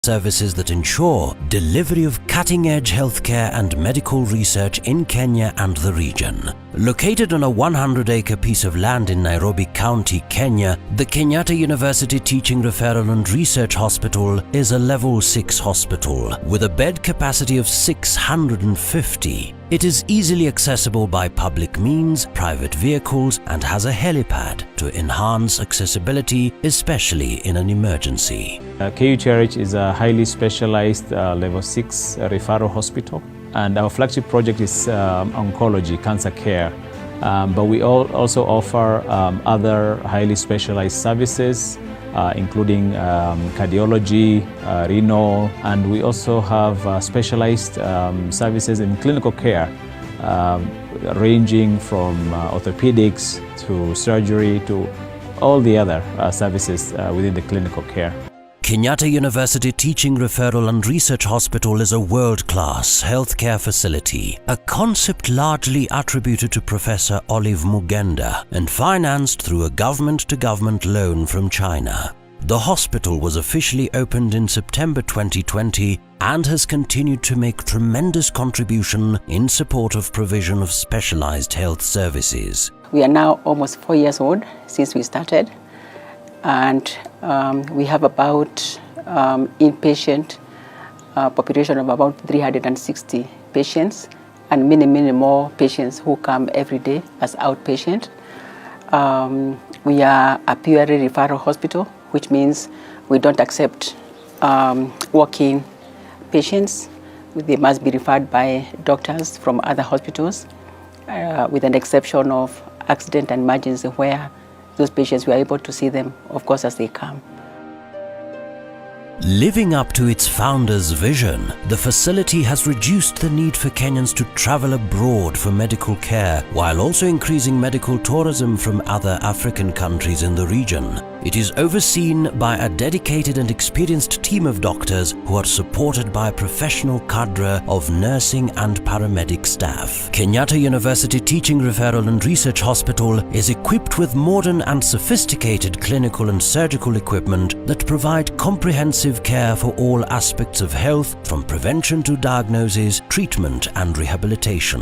services that ensure delivery of cutting-edge healthcare and medical research in Kenya and the region. Located on a 100-acre piece of land in Nairobi County, Kenya, the Kenyatta University Teaching Referral and Research Hospital is a Level 6 hospital with a bed capacity of 650. It is easily accessible by public means, private vehicles, and has a helipad to enhance accessibility, especially in an emergency. KUTRH is a highly specialized Level 6 referral hospital, and our flagship project is oncology, cancer care. But we also offer other highly specialized services, including cardiology, renal, and we also have specialized services in clinical care, ranging from orthopedics to surgery to all the other services within the clinical care. Kenyatta University Teaching Referral and Research Hospital is a world-class healthcare facility, a concept largely attributed to Professor Olive Mugenda and financed through a government-to-government loan from China. The hospital was officially opened in September 2020 and has continued to make tremendous contribution in support of provision of specialized health services. We are now almost 4 years old since we started, and we have about inpatient population of about 360 patients and many more patients who come every day as outpatient. We are a purely referral hospital, which means we don't accept walk-in patients. They must be referred by doctors from other hospitals, with an exception of accident and emergency where those patients, we are able to see them, of course, as they come. Living up to its founder's vision, the facility has reduced the need for Kenyans to travel abroad for medical care, while also increasing medical tourism from other African countries in the region. It is overseen by a dedicated and experienced team of doctors who are supported by a professional cadre of nursing and paramedic staff. Kenyatta University Teaching Referral and Research Hospital is equipped with modern and sophisticated clinical and surgical equipment that provide comprehensive care for all aspects of health, from prevention to diagnosis, treatment and rehabilitation.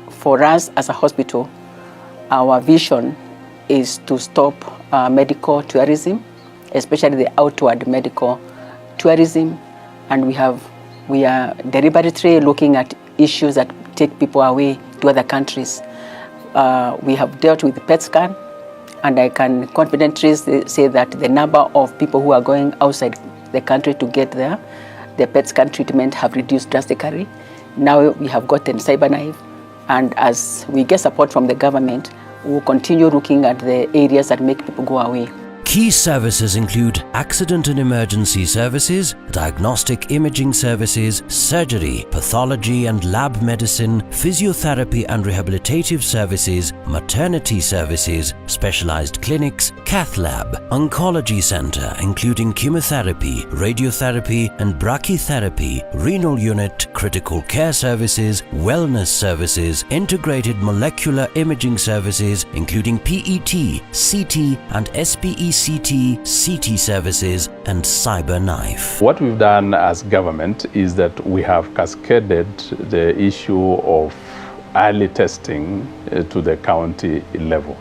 For us as a hospital, our vision is to stop medical tourism, especially the outward medical tourism, and we are deliberately looking at issues that take people away to other countries. We have dealt with the PET scan, and I can confidently say that the number of people who are going outside the country to get there, the PET scan treatment have reduced drastically. Now we have gotten CyberKnife, and as we get support from the government, we'll continue looking at the areas that make people go away. Key services include accident and emergency services, diagnostic imaging services, surgery, pathology and lab medicine, physiotherapy and rehabilitative services, maternity services, specialized clinics, cath lab, oncology center including chemotherapy, radiotherapy and brachytherapy, renal unit, critical care services, wellness services, integrated molecular imaging services including PET, CT and SPECT, CT services and CyberKnife. What we've done as government is that we have cascaded the issue of early testing to the county level.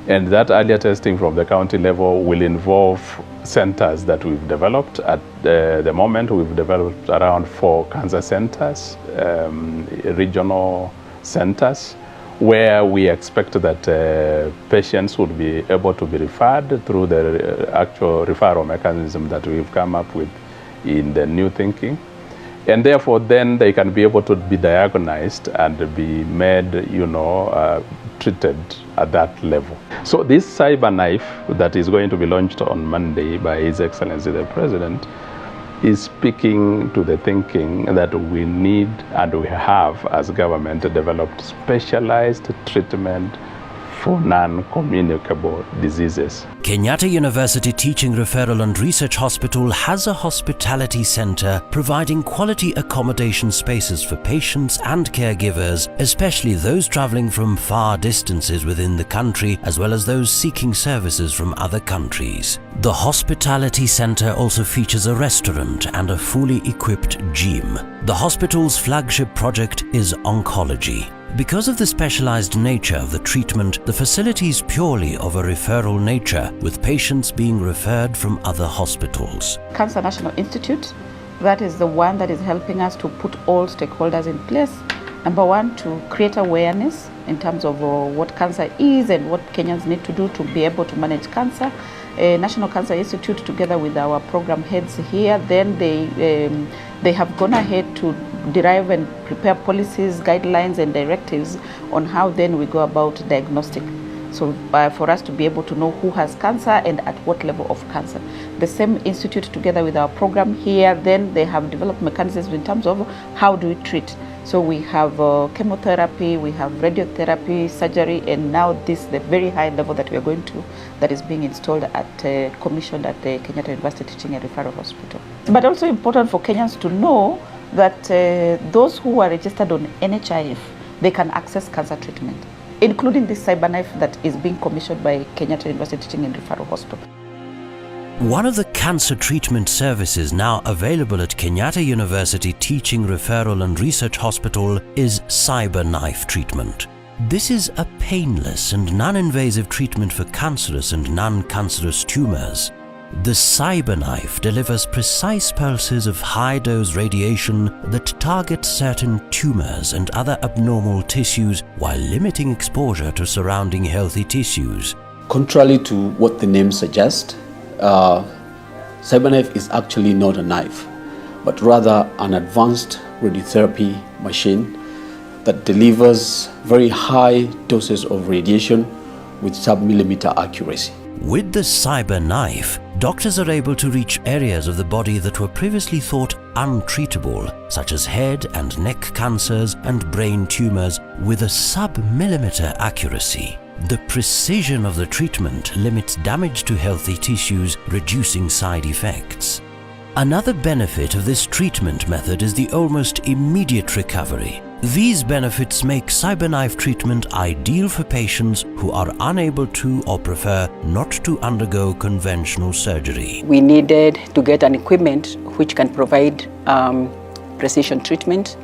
And that earlier testing from the county level will involve centers that we've developed. At the moment, we've developed around 4 cancer centers, regional centers, where we expect that patients would be able to be referred through the actual referral mechanism that we've come up with in the new thinking. And therefore, then they can be able to be diagnosed and be made, treated at that level. So this CyberKnife that is going to be launched on Monday by His Excellency the President is speaking to the thinking that we need and we have as government developed specialized treatment for non-communicable diseases. Kenyatta University Teaching Referral and Research Hospital has a hospitality center providing quality accommodation spaces for patients and caregivers, especially those traveling from far distances within the country as well as those seeking services from other countries. The hospitality center also features a restaurant and a fully equipped gym. The hospital's flagship project is oncology. Because of the specialized nature of the treatment, the facility is purely of a referral nature, with patients being referred from other hospitals. Cancer National Institute, that is the one that is helping us to put all stakeholders in place. Number one, to create awareness in terms of what cancer is and what Kenyans need to do to be able to manage cancer. National Cancer Institute, together with our program heads here, then they have gone ahead to derive and prepare policies, guidelines and directives on how then we go about diagnostic. So for us to be able to know who has cancer and at what level of cancer. The same institute, together with our program here, then they have developed mechanisms in terms of how do we treat. So we have chemotherapy, we have radiotherapy, surgery, and now this, the very high level that we are going to, that is being installed at, commissioned at the Kenyatta University Teaching and Referral Hospital. But also important for Kenyans to know that those who are registered on NHIF, they can access cancer treatment, including this cyberknife that is being commissioned by Kenyatta University Teaching and Referral Hospital. One of the cancer treatment services now available at Kenyatta University Teaching, Referral and Research Hospital is cyberknife treatment. This is a painless and non-invasive treatment for cancerous and non-cancerous tumors. The cyberknife delivers precise pulses of high-dose radiation that target certain tumors and other abnormal tissues while limiting exposure to surrounding healthy tissues. Contrary to what the name suggests, cyberknife is actually not a knife, but rather an advanced radiotherapy machine that delivers very high doses of radiation with sub-millimeter accuracy. With the cyberknife, doctors are able to reach areas of the body that were previously thought untreatable, such as head and neck cancers and brain tumors, with a sub-millimeter accuracy. The precision of the treatment limits damage to healthy tissues, reducing side effects. Another benefit of this treatment method is the almost immediate recovery. These benefits make cyberknife treatment ideal for patients who are unable to or prefer not to undergo conventional surgery. We needed to get an equipment which can provide precision treatment,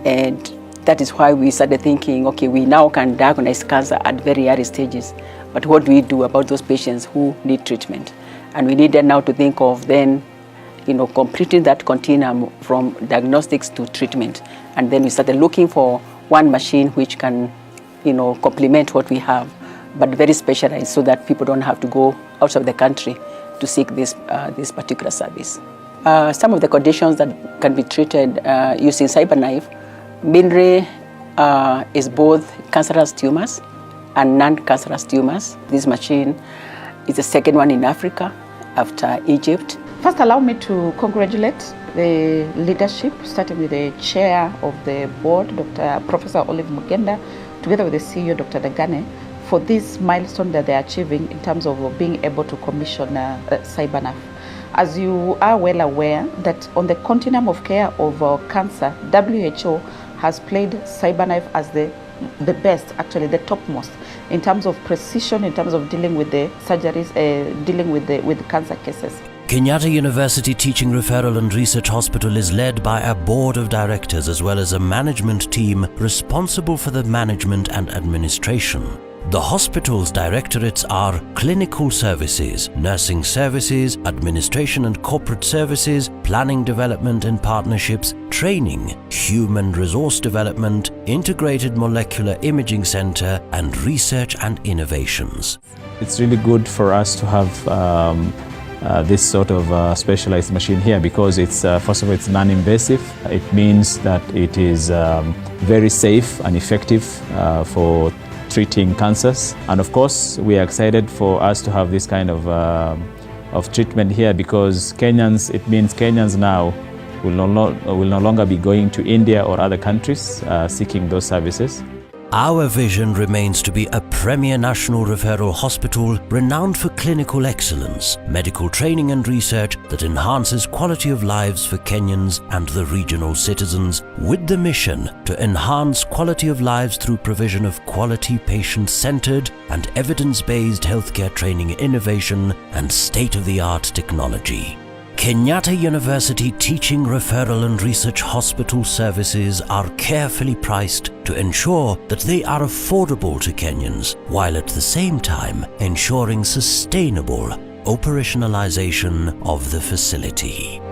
and that is why we started thinking, okay, we now can diagnose cancer at very early stages, but what do we do about those patients who need treatment? And we needed now to think of then, completing that continuum from diagnostics to treatment. And then we started looking for one machine which can, complement what we have, but very specialized so that people don't have to go outside of the country to seek this particular service. Some of the conditions that can be treated using cyberknife mainly is both cancerous tumors and non-cancerous tumors. This machine is the second one in Africa after Egypt. First, allow me to congratulate the leadership, starting with the chair of the board, Professor Olive Mugenda, together with the CEO, Dr. Dagane, for this milestone that they're achieving in terms of being able to commission cyberknife. As you are well aware that on the continuum of care of cancer, WHO has played cyberknife as the best, actually the topmost, in terms of precision, in terms of dealing with the surgeries, dealing with the cancer cases. Kenyatta University Teaching, Referral and Research Hospital is led by a board of directors as well as a management team responsible for the management and administration. The hospital's directorates are clinical services, nursing services, administration and corporate services, planning, development and partnerships, training, human resource development, integrated molecular imaging center, and research and innovations. It's really good for us to have this sort of specialized machine here because it's, first of all, it's non-invasive. It means that it is very safe and effective for treating cancers. And of course, we are excited for us to have this kind of treatment here because it means Kenyans now will no longer be going to India or other countries seeking those services. Our vision remains to be a premier national referral hospital renowned for clinical excellence, medical training and research that enhances quality of lives for Kenyans and the regional citizens, with the mission to enhance quality of lives through provision of quality patient-centered and evidence-based healthcare training innovation and state-of-the-art technology. Kenyatta University Teaching, Referral and Research Hospital services are carefully priced to ensure that they are affordable to Kenyans, while at the same time ensuring sustainable operationalization of the facility.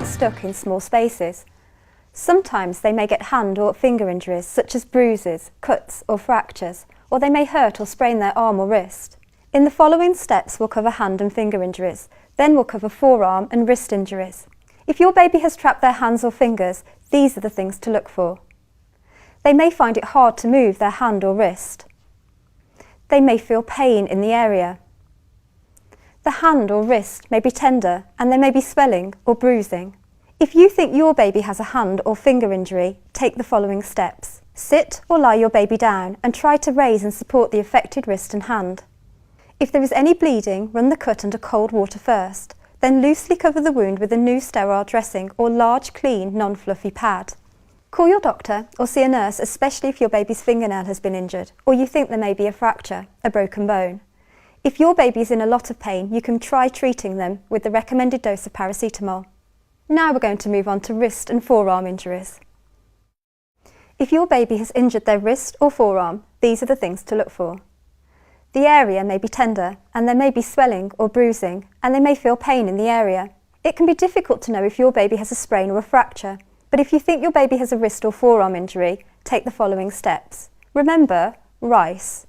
Stuck in small spaces. Sometimes they may get hand or finger injuries such as bruises, cuts or fractures, or they may hurt or sprain their arm or wrist. In the following steps we'll cover hand and finger injuries, then we'll cover forearm and wrist injuries. If your baby has trapped their hands or fingers, these are the things to look for. They may find it hard to move their hand or wrist. They may feel pain in the area. The hand or wrist may be tender and there may be swelling or bruising. If you think your baby has a hand or finger injury, take the following steps. Sit or lie your baby down and try to raise and support the affected wrist and hand. If there is any bleeding, run the cut under cold water first, then loosely cover the wound with a new sterile dressing or large, clean, non-fluffy pad. Call your doctor or see a nurse, especially if your baby's fingernail has been injured or you think there may be a fracture, a broken bone. If your baby is in a lot of pain, you can try treating them with the recommended dose of paracetamol. Now we're going to move on to wrist and forearm injuries. If your baby has injured their wrist or forearm, these are the things to look for. The area may be tender and there may be swelling or bruising and they may feel pain in the area. It can be difficult to know if your baby has a sprain or a fracture, but if you think your baby has a wrist or forearm injury, take the following steps. Remember, RICE.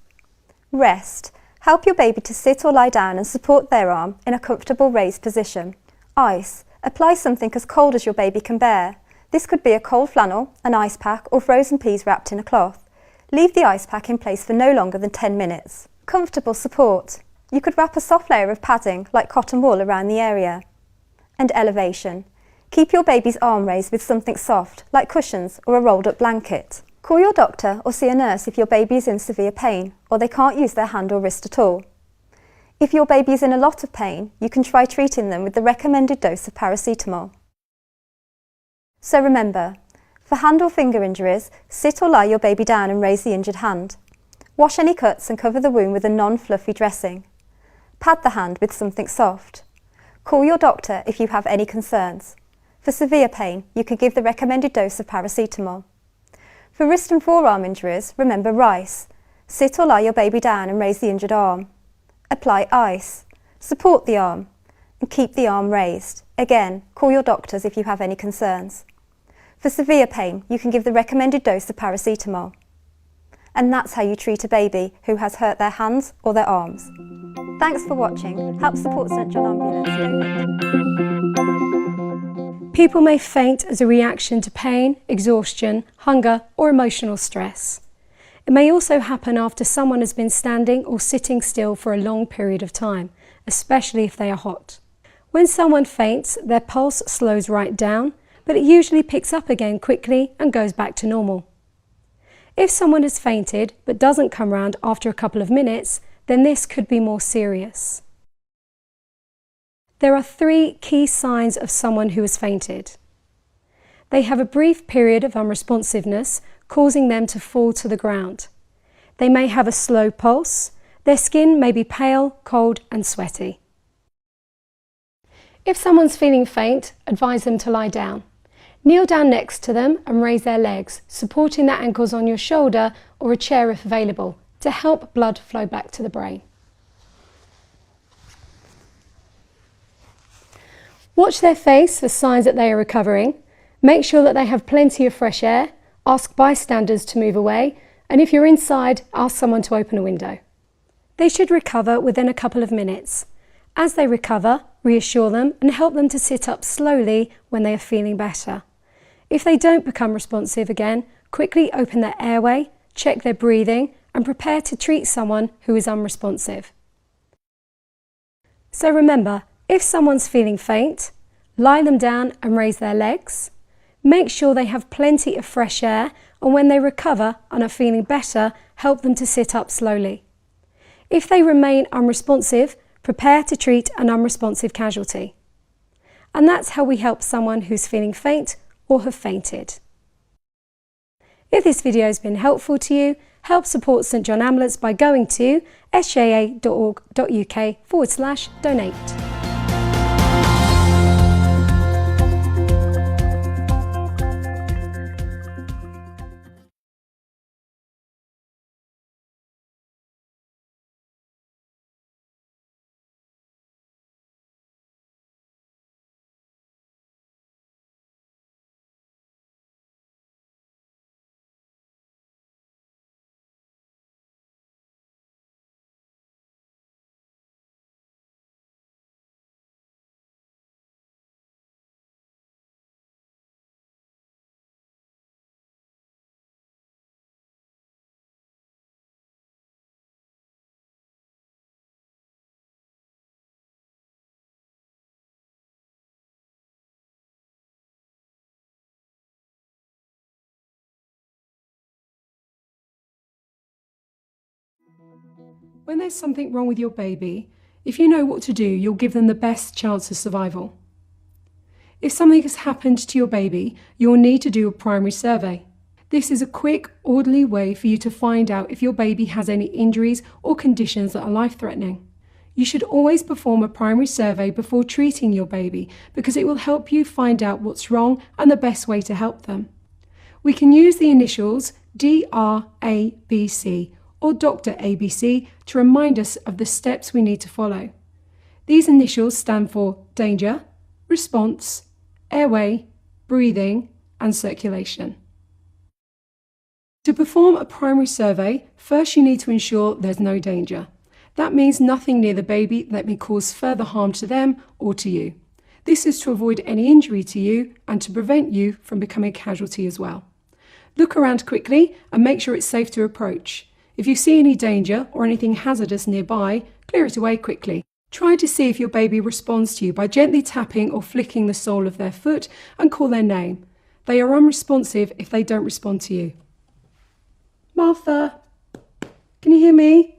Rest. Help your baby to sit or lie down and support their arm in a comfortable raised position. Ice. Apply something as cold as your baby can bear. This could be a cold flannel, an ice pack, or frozen peas wrapped in a cloth. Leave the ice pack in place for no longer than 10 minutes. Comfortable support. You could wrap a soft layer of padding, like cotton wool, around the area. And elevation. Keep your baby's arm raised with something soft, like cushions or a rolled up blanket. Call your doctor or see a nurse if your baby is in severe pain or they can't use their hand or wrist at all. If your baby is in a lot of pain, you can try treating them with the recommended dose of paracetamol. So remember, for hand or finger injuries, sit or lie your baby down and raise the injured hand. Wash any cuts and cover the wound with a non-fluffy dressing. Pad the hand with something soft. Call your doctor if you have any concerns. For severe pain, you could give the recommended dose of paracetamol. For wrist and forearm injuries, remember RICE. Sit or lie your baby down and raise the injured arm. Apply ice. Support the arm and keep the arm raised. Again, call your doctors if you have any concerns. For severe pain, you can give the recommended dose of paracetamol. And that's how you treat a baby who has hurt their hands or their arms. Thanks for watching. Help support St John Ambulance. People may faint as a reaction to pain, exhaustion, hunger, or emotional stress. It may also happen after someone has been standing or sitting still for a long period of time, especially if they are hot. When someone faints, their pulse slows right down, but it usually picks up again quickly and goes back to normal. If someone has fainted but doesn't come round after a couple of minutes, then this could be more serious. There are 3 key signs of someone who has fainted. They have a brief period of unresponsiveness, causing them to fall to the ground. They may have a slow pulse. Their skin may be pale, cold and sweaty. If someone's feeling faint, advise them to lie down. Kneel down next to them and raise their legs, supporting their ankles on your shoulder or a chair if available, to help blood flow back to the brain. Watch their face for signs that they are recovering. Make sure that they have plenty of fresh air. Ask bystanders to move away, and if you're inside, ask someone to open a window. They should recover within a couple of minutes. As they recover, reassure them and help them to sit up slowly when they are feeling better. If they don't become responsive again, quickly open their airway, check their breathing, and prepare to treat someone who is unresponsive. So remember, if someone's feeling faint, lie them down and raise their legs. Make sure they have plenty of fresh air, and when they recover and are feeling better, help them to sit up slowly. If they remain unresponsive, prepare to treat an unresponsive casualty. And that's how we help someone who's feeling faint or have fainted. If this video has been helpful to you, help support St John Ambulance by going to sjaa.org.uk/donate. When there's something wrong with your baby, if you know what to do, you'll give them the best chance of survival. If something has happened to your baby, you'll need to do a primary survey. This is a quick, orderly way for you to find out if your baby has any injuries or conditions that are life-threatening. You should always perform a primary survey before treating your baby because it will help you find out what's wrong and the best way to help them. We can use the initials DRABC or Dr. ABC to remind us of the steps we need to follow. These initials stand for danger, response, airway, breathing, and circulation. To perform a primary survey, first you need to ensure there's no danger. That means nothing near the baby that may cause further harm to them or to you. This is to avoid any injury to you and to prevent you from becoming a casualty as well. Look around quickly and make sure it's safe to approach. If you see any danger or anything hazardous nearby, clear it away quickly. Try to see if your baby responds to you by gently tapping or flicking the sole of their foot and call their name. They are unresponsive if they don't respond to you. Martha, can you hear me?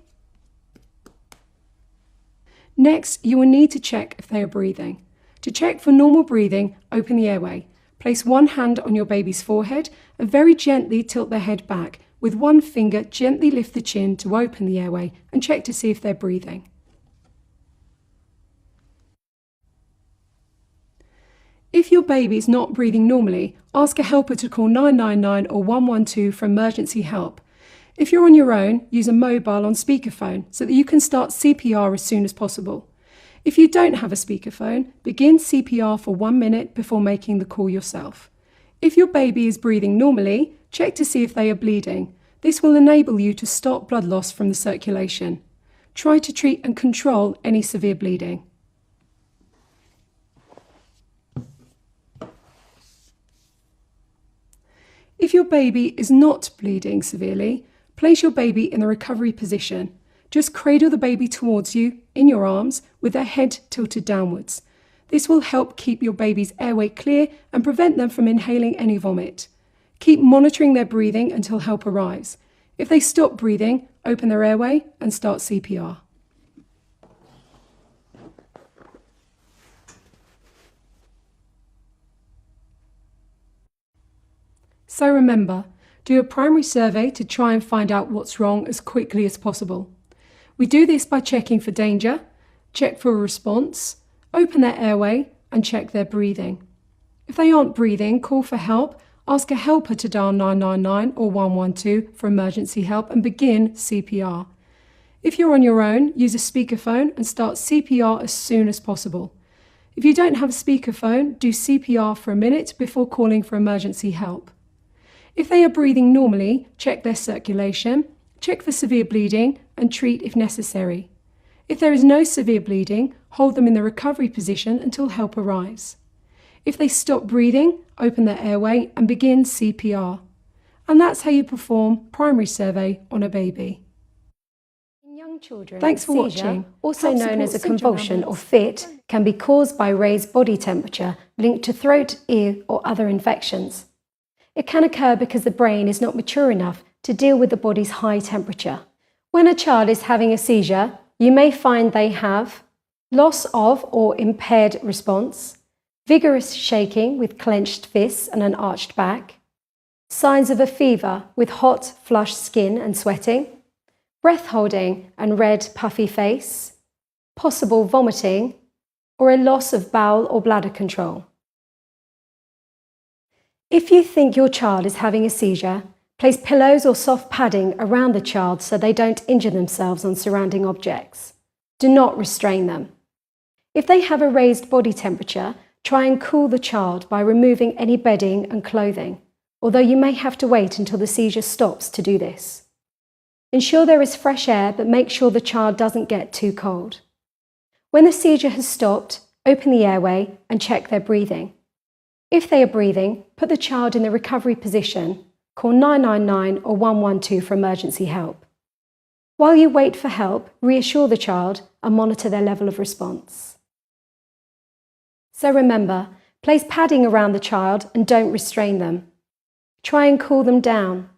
Next, you will need to check if they are breathing. To check for normal breathing, open the airway. Place one hand on your baby's forehead and very gently tilt their head back. With one finger, gently lift the chin to open the airway and check to see if they're breathing. If your baby is not breathing normally, ask a helper to call 999 or 112 for emergency help. If you're on your own, use a mobile on speakerphone so that you can start CPR as soon as possible. If you don't have a speakerphone, begin CPR for 1 minute before making the call yourself. If your baby is breathing normally, check to see if they are bleeding. This will enable you to stop blood loss from the circulation. Try to treat and control any severe bleeding. If your baby is not bleeding severely, place your baby in the recovery position. Just cradle the baby towards you in your arms with their head tilted downwards. This will help keep your baby's airway clear and prevent them from inhaling any vomit. Keep monitoring their breathing until help arrives. If they stop breathing, open their airway and start CPR. So remember, do a primary survey to try and find out what's wrong as quickly as possible. We do this by checking for danger, check for a response, open their airway and check their breathing. If they aren't breathing, call for help, ask a helper to dial 999 or 112 for emergency help and begin CPR. If you're on your own, use a speakerphone and start CPR as soon as possible. If you don't have a speakerphone, do CPR for a minute before calling for emergency help. If they are breathing normally, check their circulation, check for severe bleeding and treat if necessary. If there is no severe bleeding, hold them in the recovery position until help arrives. If they stop breathing, open their airway and begin CPR. And that's how you perform primary survey on a baby. In young children, Thanks for seizure, watching. also known as a convulsion or fit, can be caused by raised body temperature linked to throat, ear or other infections. It can occur because the brain is not mature enough to deal with the body's high temperature. When a child is having a seizure, you may find they have loss of or impaired response, vigorous shaking with clenched fists and an arched back, signs of a fever with hot, flushed skin and sweating, breath holding and red, puffy face, possible vomiting, or a loss of bowel or bladder control. If you think your child is having a seizure, place pillows or soft padding around the child so they don't injure themselves on surrounding objects. Do not restrain them. If they have a raised body temperature, try and cool the child by removing any bedding and clothing, although you may have to wait until the seizure stops to do this. Ensure there is fresh air, but make sure the child doesn't get too cold. When the seizure has stopped, open the airway and check their breathing. If they are breathing, put the child in the recovery position, call 999 or 112 for emergency help. While you wait for help, reassure the child and monitor their level of response. So remember, place padding around the child and don't restrain them. Try and cool them down.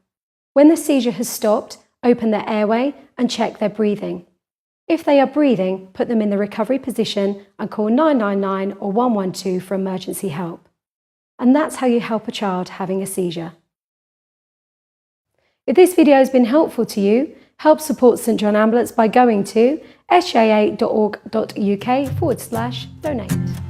When the seizure has stopped, open their airway and check their breathing. If they are breathing, put them in the recovery position and call 999 or 112 for emergency help. And that's how you help a child having a seizure. If this video has been helpful to you, help support St John Ambulance by going to sja.org.uk/donate.